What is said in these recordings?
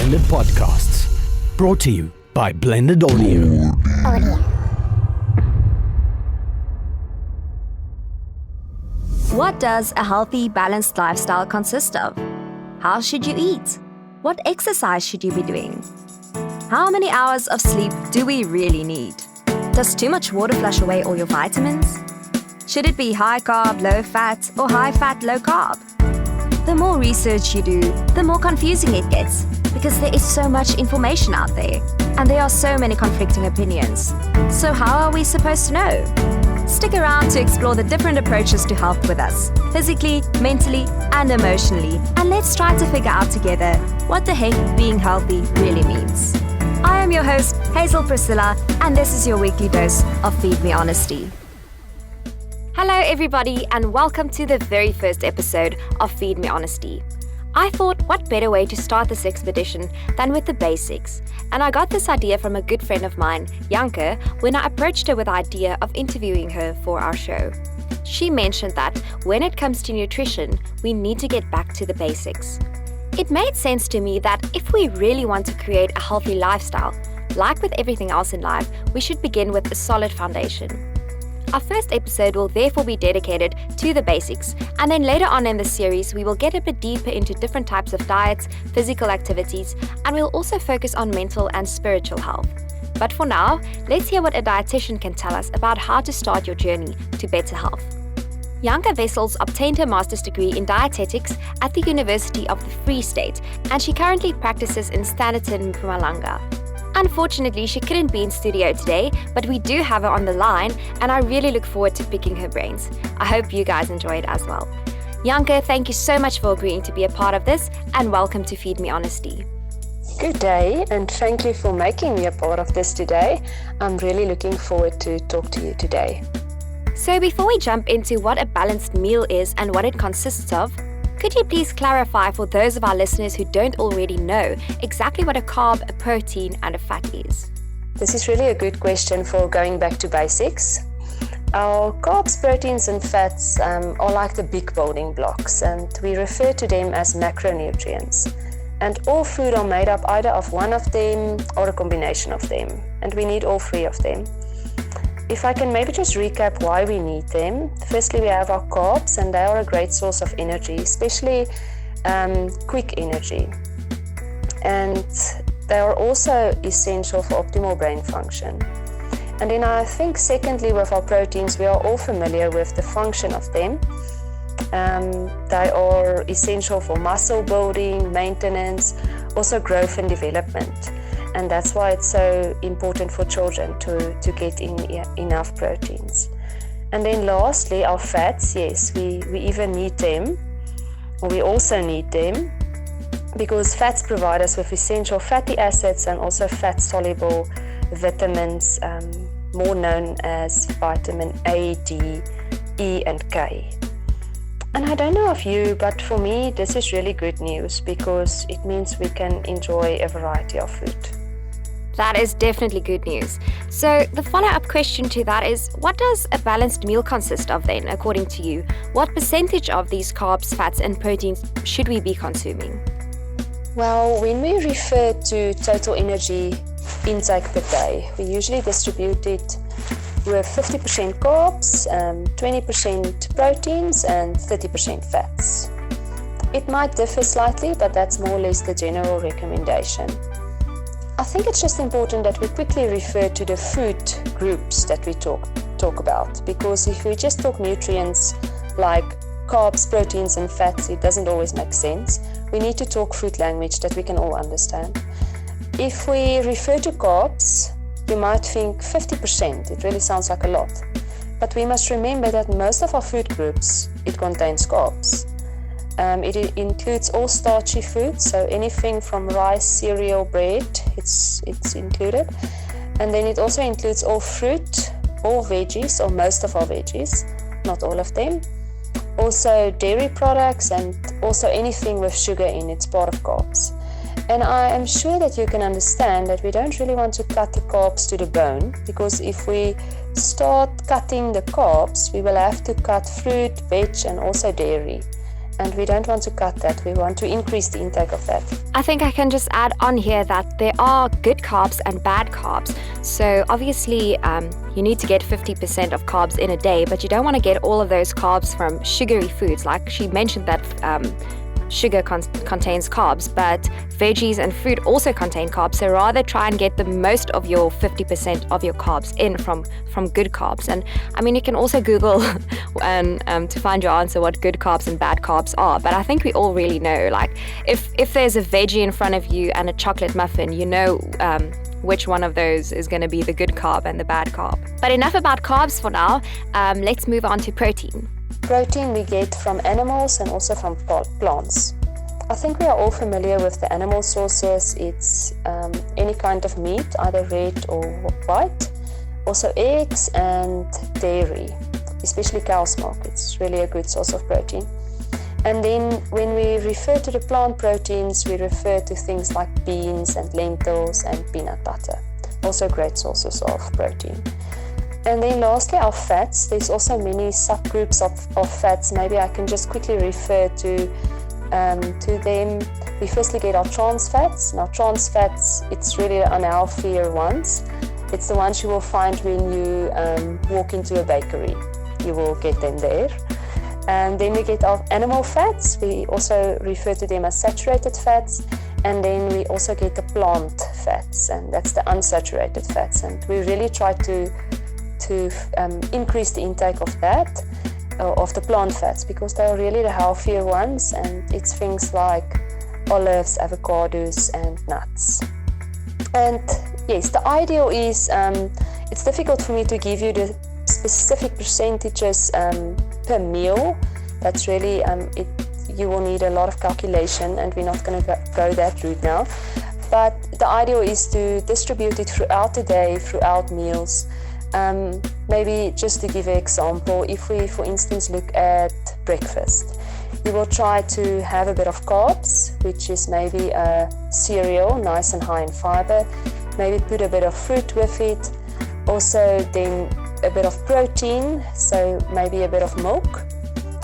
Blended Podcasts. Brought to you by Blended Audio. What does a healthy, balanced lifestyle consist of? How should you eat? What exercise should you be doing? How many hours of sleep do we really need? Does too much water flush away all your vitamins? Should it be high carb, low fat, or high fat, low carb? The more research you do, the more confusing it gets, because there is so much information out there, and there are so many conflicting opinions. So how are we supposed to know? Stick around to explore the different approaches to health with us, physically, mentally, and emotionally, and let's try to figure out together what the heck being healthy really means. I am your host, Hazel Priscilla, and this is your weekly dose of Feed Me Honesty. Hello everybody, and welcome to the very first episode of Feed Me Honesty. I thought, what better way to start this expedition than with the basics? And I got this idea from a good friend of mine, Janke, when I approached her with the idea of interviewing her for our show. She mentioned that when it comes to nutrition, we need to get back to the basics. It made sense to me that if we really want to create a healthy lifestyle, like with everything else in life, we should begin with a solid foundation. Our first episode will therefore be dedicated to the basics, and then later on in the series, we will get a bit deeper into different types of diets, physical activities, and we'll also focus on mental and spiritual health. But for now, let's hear what a dietitian can tell us about how to start your journey to better health. Janke Wessels obtained her master's degree in dietetics at the University of the Free State, and she currently practices in Standerton, Mpumalanga. Unfortunately, she couldn't be in studio today, but we do have her on the line, and I really look forward to picking her brains. I hope you guys enjoy it as well. Janke, thank you so much for agreeing to be a part of this, and welcome to Feed Me Honesty. Good day, and thank you for making me a part of this today. I'm really looking forward to talk to you today. So before we jump into what a balanced meal is and what it consists of, could you please clarify for those of our listeners who don't already know exactly what a carb, a protein, and a fat is? This is really a good question for going back to basics. Our carbs, proteins, and fats are like the big building blocks, and we refer to them as macronutrients. And all food are made up either of one of them or a combination of them, and we need all three of them. If I can maybe just recap why we need them. Firstly, we have our carbs, and they are a great source of energy, especially quick energy. And they are also essential for optimal brain function. And then I think secondly, with our proteins, we are all familiar with the function of them. They are essential for muscle building, maintenance, also growth and development. And that's why it's so important for children to get in enough proteins. And then lastly, our fats, yes, we even need them, or we also need them, because fats provide us with essential fatty acids and also fat-soluble vitamins, more known as vitamin A, D, E, and K. And I don't know of you, but for me, this is really good news because it means we can enjoy a variety of food. That is definitely good news. So the follow-up question to that is, what does a balanced meal consist of then, according to you? What percentage of these carbs, fats, and proteins should we be consuming? Well, when we refer to total energy intake per day, we usually distribute it with 50% carbs, 20% proteins, and 30% fats. It might differ slightly, but that's more or less the general recommendation. I think it's just important that we quickly refer to the food groups that we talk about, because if we just talk nutrients like carbs, proteins, and fats, it doesn't always make sense. We need to talk food language that we can all understand. If we refer to carbs, you might think 50%. It really sounds like a lot. But we must remember that most of our food groups, it contains carbs. It includes all starchy foods, so anything from rice, cereal, bread, it's included. And then it also includes all fruit, all veggies, or most of our veggies, not all of them. Also dairy products, and also anything with sugar in it's part of carbs. And I am sure that you can understand that we don't really want to cut the carbs to the bone, because if we start cutting the carbs, we will have to cut fruit, veg, and also dairy. and we don't want to cut that. We want to increase the intake of that. I think I can just add on here that there are good carbs and bad carbs. So obviously you need to get 50% of carbs in a day, but you don't want to get all of those carbs from sugary foods. Like she mentioned that sugar contains carbs, but veggies and fruit also contain carbs. So rather try and get the most of your 50% of your carbs in from good carbs. And I mean, you can also Google and to find your answer what good carbs and bad carbs are. But I think we all really know, like if there's a veggie in front of you and a chocolate muffin, you know which one of those is going to be the good carb and the bad carb. But enough about carbs for now. Let's move on to protein. Protein we get from animals and also from plants. I think we are all familiar with the animal sources. It's any kind of meat, either red or white. Also eggs and dairy, especially cow's milk. It's really a good source of protein. And then when we refer to the plant proteins, we refer to things like beans and lentils and peanut butter. Also great sources of protein. And then lastly, our fats. There's also many subgroups of fats. Maybe I can just quickly refer to them. We firstly get our trans fats. Now trans fats, it's really the unhealthier ones. It's the ones you will find when you walk into a bakery. You will get them there. And then we get our animal fats. We also refer to them as saturated fats. And then we also get the plant fats, and that's the unsaturated fats. And we really try to increase the intake of that, of the plant fats, because they are really the healthier ones, and it's things like olives, avocados and nuts. And yes, the ideal is, it's difficult for me to give you the specific percentages per meal. That's really, you will need a lot of calculation, and we're not going to go that route now. But the ideal is to distribute it throughout the day, throughout meals. Maybe just to give an example, if we, for instance, look at breakfast, you will try to have a bit of carbs, which is maybe a cereal, nice and high in fiber. Maybe put a bit of fruit with it. Also then a bit of protein, so maybe a bit of milk.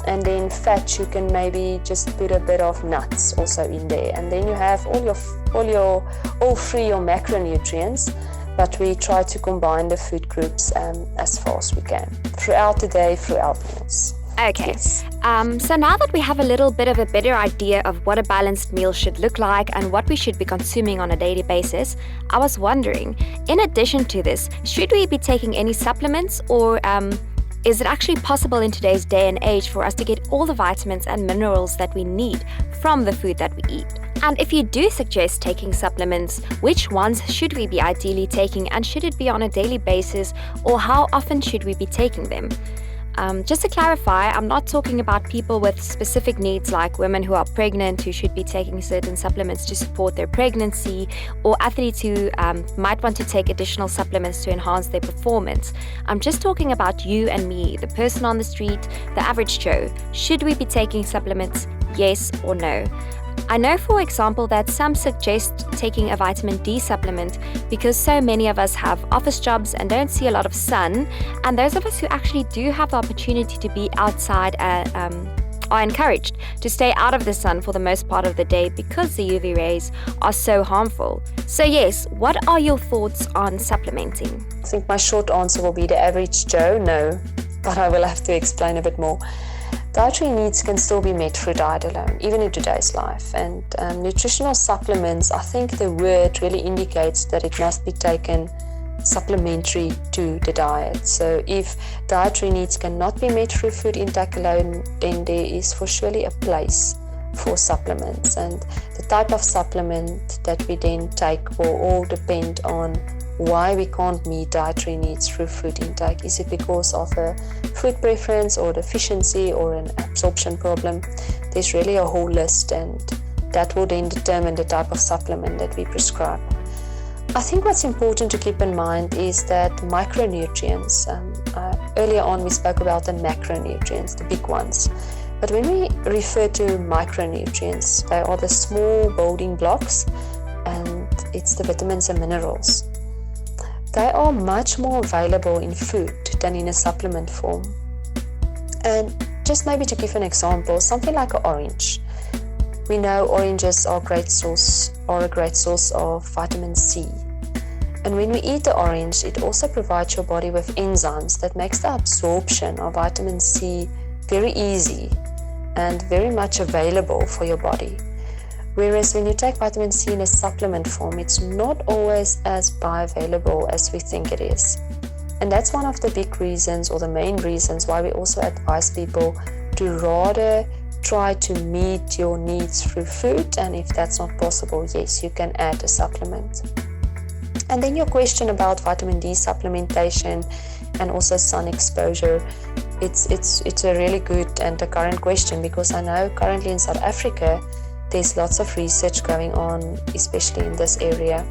And then fat, you can maybe just put a bit of nuts also in there. And then you have all three your macronutrients. But we try to combine the food groups as far as we can throughout the day, throughout meals. Okay. Yes. So now that we have a little bit of a better idea of what a balanced meal should look like and what we should be consuming on a daily basis, I was wondering, in addition to this, should we be taking any supplements, or is it actually possible in today's day and age for us to get all the vitamins and minerals that we need from the food that we eat? And if you do suggest taking supplements, which ones should we be ideally taking, and should it be on a daily basis, or how often should we be taking them? Just to clarify, I'm not talking about people with specific needs like women who are pregnant who should be taking certain supplements to support their pregnancy, or athletes who might want to take additional supplements to enhance their performance. I'm just talking about you and me, the person on the street, the average Joe. Should we be taking supplements, yes or no? I know, for example, that some suggest taking a vitamin D supplement because so many of us have office jobs and don't see a lot of sun, and those of us who actually do have the opportunity to be outside are encouraged to stay out of the sun for the most part of the day because the UV rays are so harmful. So yes, what are your thoughts on supplementing? I think my short answer will be the average Joe, no, but I will have to explain a bit more. Dietary needs can still be met through diet alone, even in today's life. And nutritional supplements, I think the word really indicates that it must be taken supplementary to the diet. So if dietary needs cannot be met through food intake alone, then there is for surely a place for supplements. And the type of supplement that we then take will all depend on why we can't meet dietary needs through food intake. Is it because of a food preference or deficiency or an absorption problem? There's really a whole list, and that will then determine the type of supplement that we prescribe. I think what's important to keep in mind is that micronutrients, earlier on we spoke about the macronutrients, the big ones. But when we refer to micronutrients, they are the small building blocks, and it's the vitamins and minerals. They are much more available in food than in a supplement form. And just maybe to give an example, something like an orange. We know oranges are a great source of vitamin C. And when we eat the orange, it also provides your body with enzymes that makes the absorption of vitamin C very easy and very much available for your body. Whereas when you take vitamin C in a supplement form, it's not always as bioavailable as we think it is. And that's one of the big reasons, or the main reasons, why we also advise people to rather try to meet your needs through food, and if that's not possible, yes, you can add a supplement. And then your question about vitamin D supplementation and also sun exposure, it's a really good and a current question, because I know currently in South Africa there's lots of research going on, especially in this area.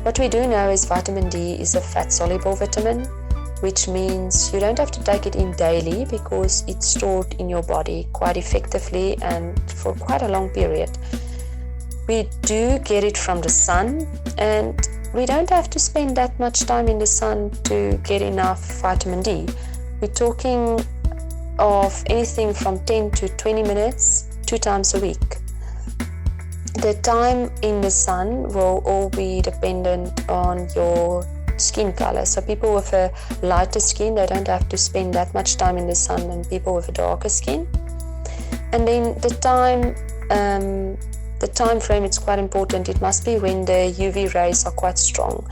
What we do know is vitamin D is a fat-soluble vitamin, which means you don't have to take it in daily because it's stored in your body quite effectively and for quite a long period. We do get it from the sun, and we don't have to spend that much time in the sun to get enough vitamin D. We're talking of anything from 10 to 20 minutes, 2 times a week. The time in the sun will all be dependent on your skin color. So people with a lighter skin, they don't have to spend that much time in the sun than people with a darker skin. And then the time frame, it's quite important. It must be when the UV rays are quite strong.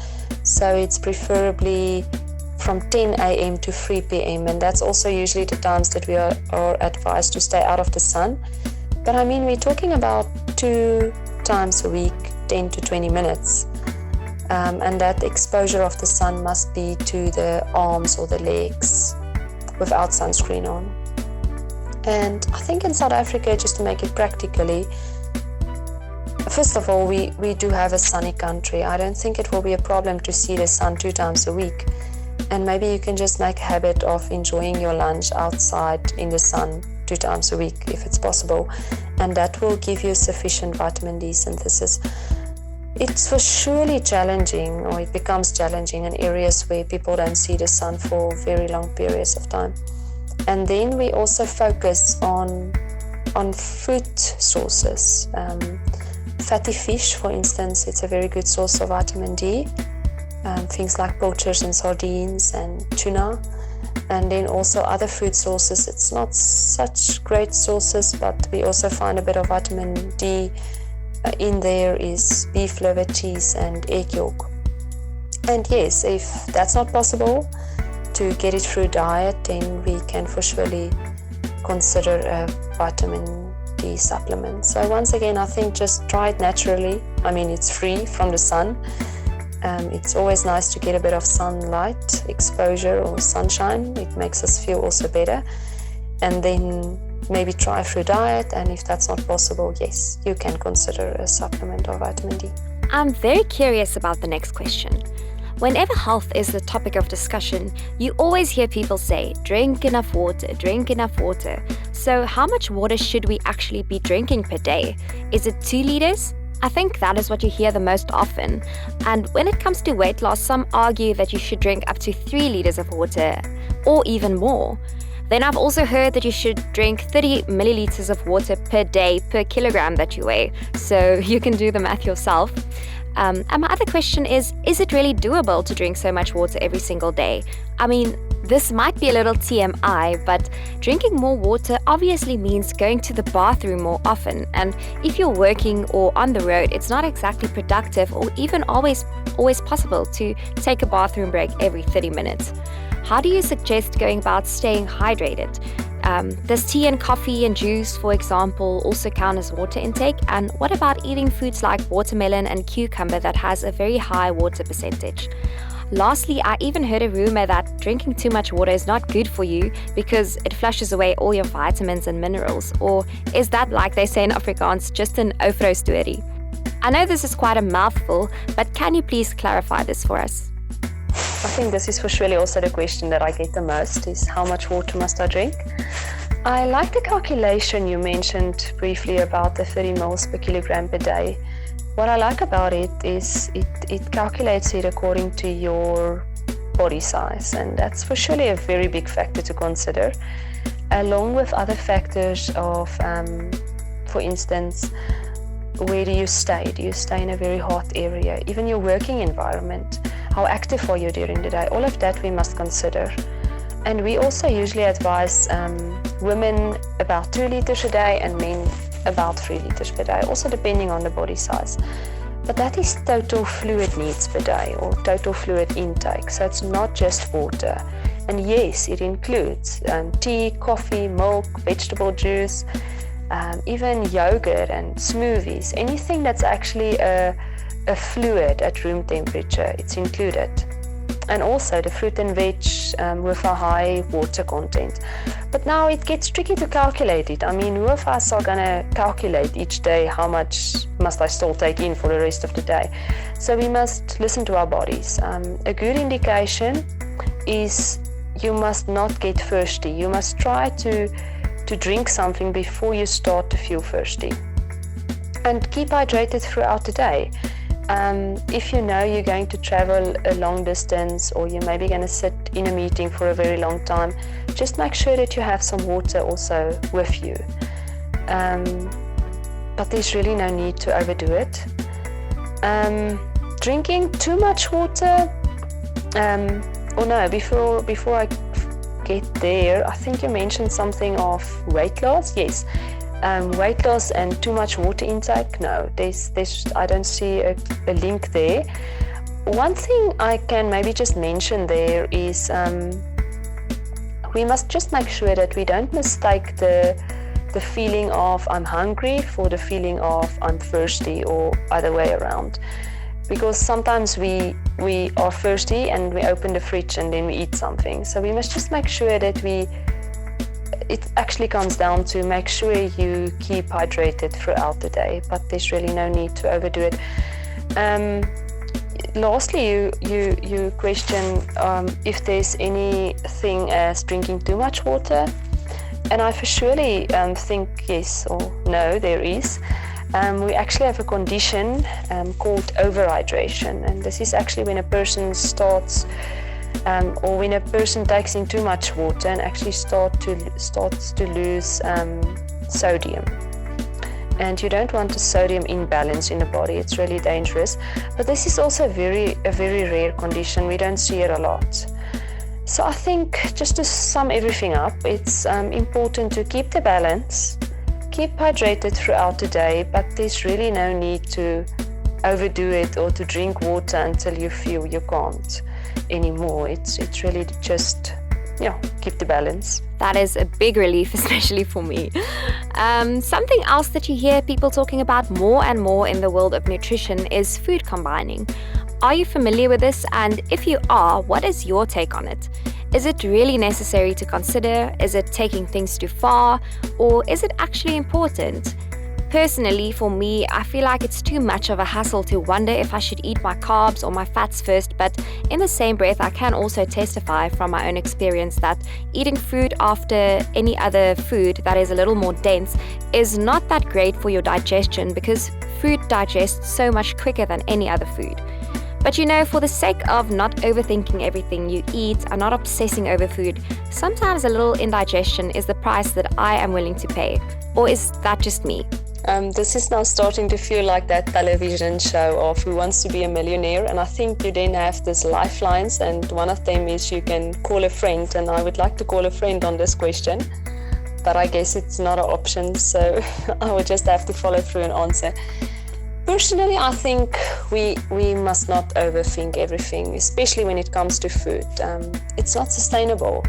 So it's preferably from 10 a.m. to 3 p.m. and that's also usually the times that we are advised to stay out of the sun. But I mean, we're talking about 2 times a week, 10 to 20 minutes. And that exposure of the sun must be to the arms or the legs without sunscreen on. And I think in South Africa, just to make it practically, first of all, we do have a sunny country. I don't think it will be a problem to see the sun 2 times a week. And maybe you can just make a habit of enjoying your lunch outside in the sun 2 times a week if it's possible. And that will give you sufficient vitamin D synthesis. It's for surely challenging, or it becomes challenging in areas where people don't see the sun for very long periods of time. And then we also focus on food sources. Fatty fish, for instance, it's a very good source of vitamin D. Things like pilchards and sardines and tuna. And then also other food sources. It's not such great sources, but we also find a bit of vitamin D in there is beef liver, cheese and egg yolk. And yes, if that's not possible to get it through diet, then we can for surely consider a vitamin D supplement. So once again, I think just try it naturally. I mean, it's free from the sun. It's always nice to get a bit of sunlight exposure or sunshine. It makes us feel also better. And then maybe try through diet, and if that's not possible, yes, you can consider a supplement of vitamin D. I'm very curious about the next question. Whenever health is the topic of discussion, you always hear people say, drink enough water, drink enough water. So how much water should we actually be drinking per day? Is it 2 liters? I think that is what you hear the most often. And when it comes to weight loss, some argue that you should drink up to 3 liters of water, or even more. Then I've also heard that you should drink 30 milliliters of water per day per kilogram that you weigh. So you can do the math yourself. And my other question is it really doable to drink so much water every single day? I mean, this might be a little TMI, but drinking more water obviously means going to the bathroom more often. And if you're working or on the road, it's not exactly productive or even always possible to take a bathroom break every 30 minutes. How do you suggest going about staying hydrated? Does tea and coffee and juice, for example, also count as water intake? And what about eating foods like watermelon and cucumber that has a very high water percentage? Lastly, I even heard a rumor that drinking too much water is not good for you because it flushes away all your vitamins and minerals. Or is that, like they say in Afrikaans, just an overhou story? I know this is quite a mouthful, but can you please clarify this for us? I think this is for surely also the question that I get the most, is how much water must I drink? I like the calculation you mentioned briefly about the 30 mils per kilogram per day. What I like about it is it calculates it according to your body size, and that's for surely a very big factor to consider. along with other factors of, for instance, where do you stay? Do you stay in a very hot area? Even your working environment, how active are you during the day? All of that we must consider. And we also usually advise women about 2 liters a day and men about 3 liters per day, also depending on the body size. But that is total fluid needs per day, or total fluid intake, so it's not just water. And yes, it includes tea, coffee, milk, vegetable juice, even yogurt and smoothies, anything that's actually a fluid at room temperature, it's included. And also the fruit and veg with a high water content. But now it gets tricky to calculate it. I mean, who of us are going to calculate each day how much must I still take in for the rest of the day? So we must listen to our bodies. A good indication is you must not get thirsty. You must try to drink something before you start to feel thirsty. And keep hydrated throughout the day. If you know you're going to travel a long distance, or you're maybe going to sit in a meeting for a very long time, just make sure that you have some water also with you. But there's really no need to overdo it. Drinking too much water, before I get there, I think you mentioned something of weight loss. Yes. Weight loss and too much water intake, no, I don't see a link there. One thing I can maybe just mention there is we must just make sure that we don't mistake the feeling of I'm hungry for the feeling of I'm thirsty, or other way around. Because sometimes we are thirsty and we open the fridge and then we eat something. So we must just make sure that it actually comes down to make sure you keep hydrated throughout the day, but there's really no need to overdo it. Lastly, you question if there's anything as drinking too much water, and I for surely think yes or no, there is. We actually have a condition called overhydration, and this is actually when a person starts or when a person takes in too much water and actually starts to lose sodium. And you don't want a sodium imbalance in the body, it's really dangerous. But this is also a very rare condition, we don't see it a lot. So I think, just to sum everything up, it's important to keep the balance, keep hydrated throughout the day, but there's really no need to overdo it or to drink water until you feel you can't anymore. It's really just keep the balance. That is a big relief, especially for me. Something else that you hear people talking about more and more in the world of nutrition is food combining. Are you familiar with this? And if you are, what is your take on it? Is it really necessary to consider? Is it taking things too far? Or is it actually important? Personally, for me, I feel like it's too much of a hassle to wonder if I should eat my carbs or my fats first, but in the same breath, I can also testify from my own experience that eating food after any other food that is a little more dense is not that great for your digestion, because food digests so much quicker than any other food. But for the sake of not overthinking everything you eat and not obsessing over food, sometimes a little indigestion is the price that I am willing to pay. Or is that just me? This is now starting to feel like that television show of Who Wants to Be a Millionaire, and I think you then have these lifelines, and one of them is you can call a friend, and I would like to call a friend on this question, but I guess it's not an option, so I would just have to follow through and answer. Personally, I think we must not overthink everything, especially when it comes to food. It's not sustainable.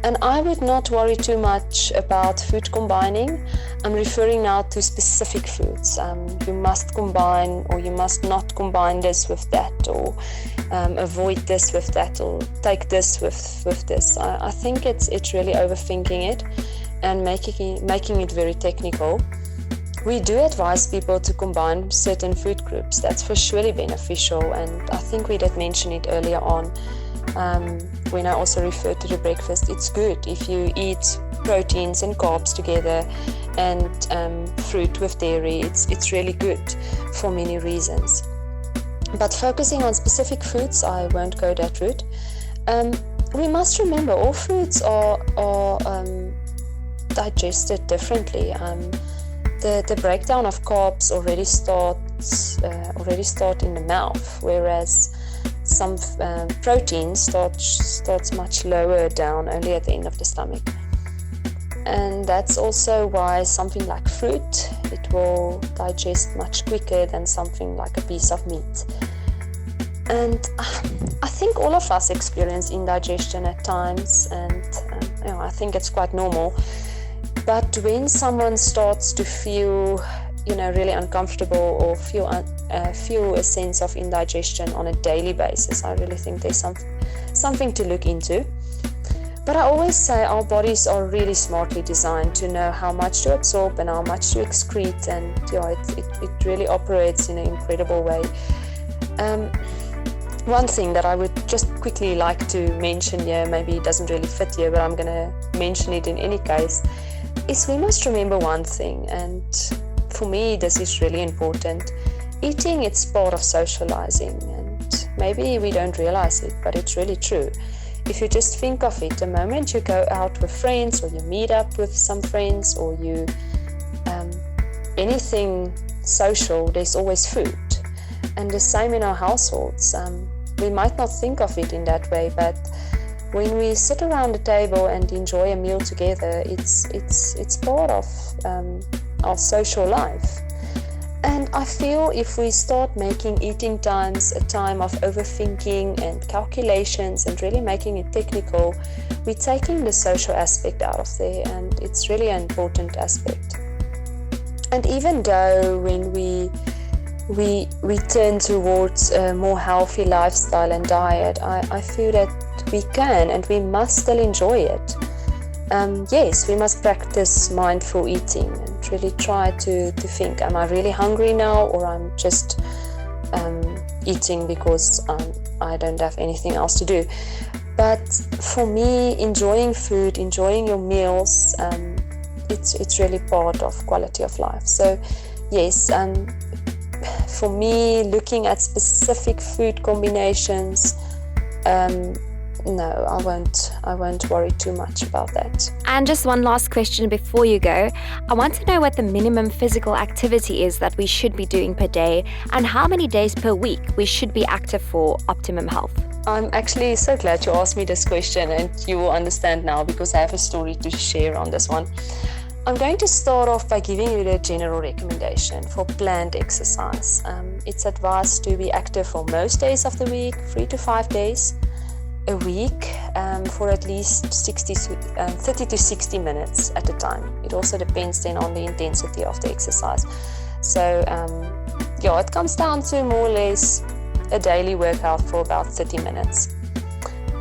And I would not worry too much about food combining. I'm referring now to specific foods. You must combine, or you must not combine this with that, or avoid this with that, or take this with this. I think it's really overthinking it and making it very technical. We do advise people to combine certain food groups. That's for surely beneficial, and I think we did mention it earlier on. When I also referred to the breakfast, it's good if you eat proteins and carbs together and fruit with dairy. It's really good for many reasons. But focusing on specific foods, I won't go that route. We must remember all foods are digested differently. The breakdown of carbs already start in the mouth, whereas some protein starts much lower down, only at the end of the stomach. And that's also why something like fruit, it will digest much quicker than something like a piece of meat. And I think all of us experience indigestion at times, and I think it's quite normal. But when someone starts to feel, really uncomfortable or feel a sense of indigestion on a daily basis, I really think there's something to look into. But I always say our bodies are really smartly designed to know how much to absorb and how much to excrete, and it really operates in an incredible way. One thing that I would just quickly like to mention here, maybe it doesn't really fit here, but I'm going to mention it in any case, is we must remember one thing, and for me this is really important. Eating, it's part of socializing, and maybe we don't realize it, but it's really true. If you just think of it, the moment you go out with friends, or you meet up with some friends, or you anything social, there's always food. And the same in our households. We might not think of it in that way, but when we sit around the table and enjoy a meal together, it's part of our social life. And I feel if we start making eating times a time of overthinking and calculations and really making it technical, we're taking the social aspect out of there, and it's really an important aspect. And even though when we turn towards a more healthy lifestyle and diet, I feel that we can and we must still enjoy it. Yes, we must practice mindful eating and really try to think, am I really hungry now, or I'm just eating because I don't have anything else to do. But for me, enjoying food, enjoying your meals, it's really part of quality of life. So yes, for me, looking at specific food combinations, no, I won't worry too much about that. And just one last question before you go. I want to know what the minimum physical activity is that we should be doing per day, and how many days per week we should be active for optimum health. I'm actually so glad you asked me this question, and you will understand now because I have a story to share on this one. I'm going to start off by giving you the general recommendation for planned exercise. It's advised to be active for most days of the week, 3 to 5 days a week, for at least 30 to 60 minutes at a time. It also depends then on the intensity of the exercise. So it comes down to more or less a daily workout for about 30 minutes.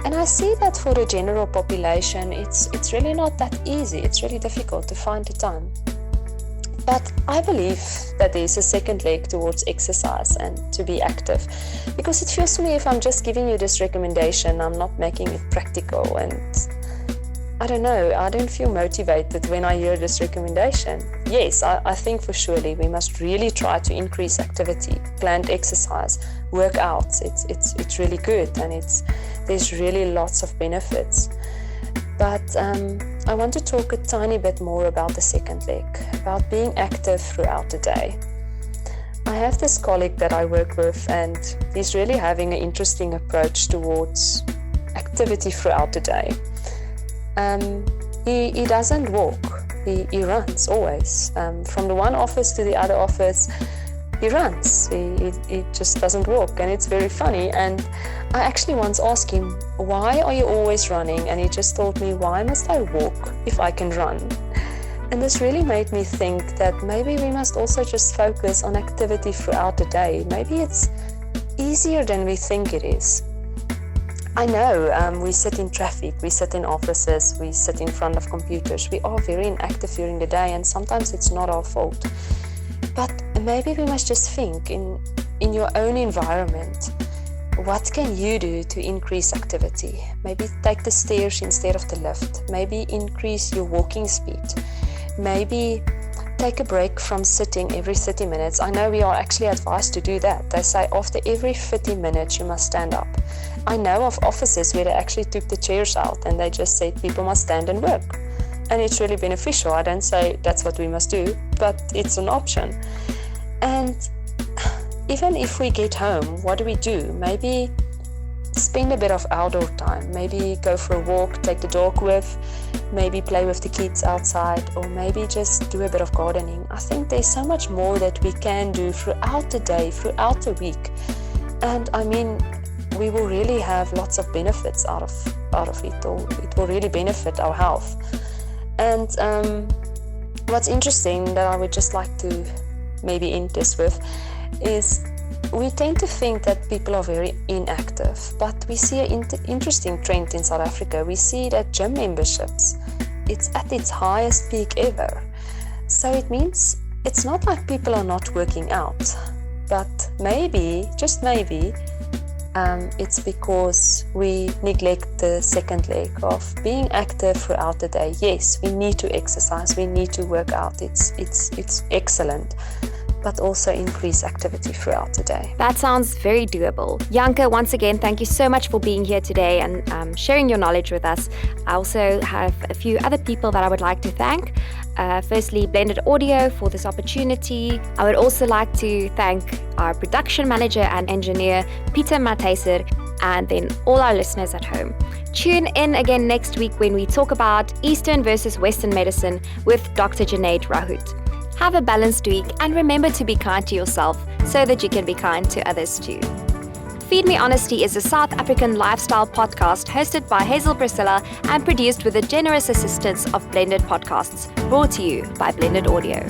And I see that for the general population, it's really not that easy. It's really difficult to find the time. But I believe that there's a second leg towards exercise and to be active. Because it feels to me if I'm just giving you this recommendation, I'm not making it practical. And I don't know, I don't feel motivated when I hear this recommendation. Yes, I think for surely we must really try to increase activity, planned exercise, workouts. It's really good, and there's really lots of benefits. But I want to talk a tiny bit more about the second leg, about being active throughout the day. I have this colleague that I work with, and he's really having an interesting approach towards activity throughout the day. He doesn't walk, he runs always. From the one office to the other office, he runs. He just doesn't walk, and it's very funny. And I actually once asked him, why are you always running? And he just told me, why must I walk if I can run? And this really made me think that maybe we must also just focus on activity throughout the day. Maybe it's easier than we think it is. I know we sit in traffic, we sit in offices, we sit in front of computers. We are very inactive during the day, and sometimes it's not our fault. But maybe we must just think in your own environment, what can you do to increase activity? Maybe take the stairs instead of the lift. Maybe increase your walking speed. Maybe take a break from sitting every 30 minutes. I know we are actually advised to do that. They say after every 30 minutes you must stand up. I know of offices where they actually took the chairs out and they just said people must stand and work. and it's really beneficial. I don't say that's what we must do, but it's an option. And even if we get home, what do? Maybe spend a bit of outdoor time, maybe go for a walk, take the dog with, maybe play with the kids outside, or maybe just do a bit of gardening. I think there's so much more that we can do throughout the day, throughout the week. And I mean, we will really have lots of benefits out of it, or it will really benefit our health. And what's interesting that I would just like to maybe end this with is we tend to think that people are very inactive, but we see an interesting trend in South Africa. We see that gym memberships, it's at its highest peak ever. So it means it's not like people are not working out, but maybe, just maybe, it's because we neglect the second leg of being active throughout the day. Yes, we need to exercise, we need to work out. It's excellent, but also increase activity throughout the day. That sounds very doable. Janke, once again, thank you so much for being here today and sharing your knowledge with us. I also have a few other people that I would like to thank. Firstly, Blended Audio for this opportunity. I would also like to thank our production manager and engineer, Peter Matthijser, and then all our listeners at home. Tune in again next week when we talk about Eastern versus Western medicine with Dr. Junaid Rahut. Have a balanced week and remember to be kind to yourself so that you can be kind to others too. Feed Me Honesty is a South African lifestyle podcast hosted by Hazel Priscilla and produced with the generous assistance of Blended Podcasts, brought to you by Blended Audio.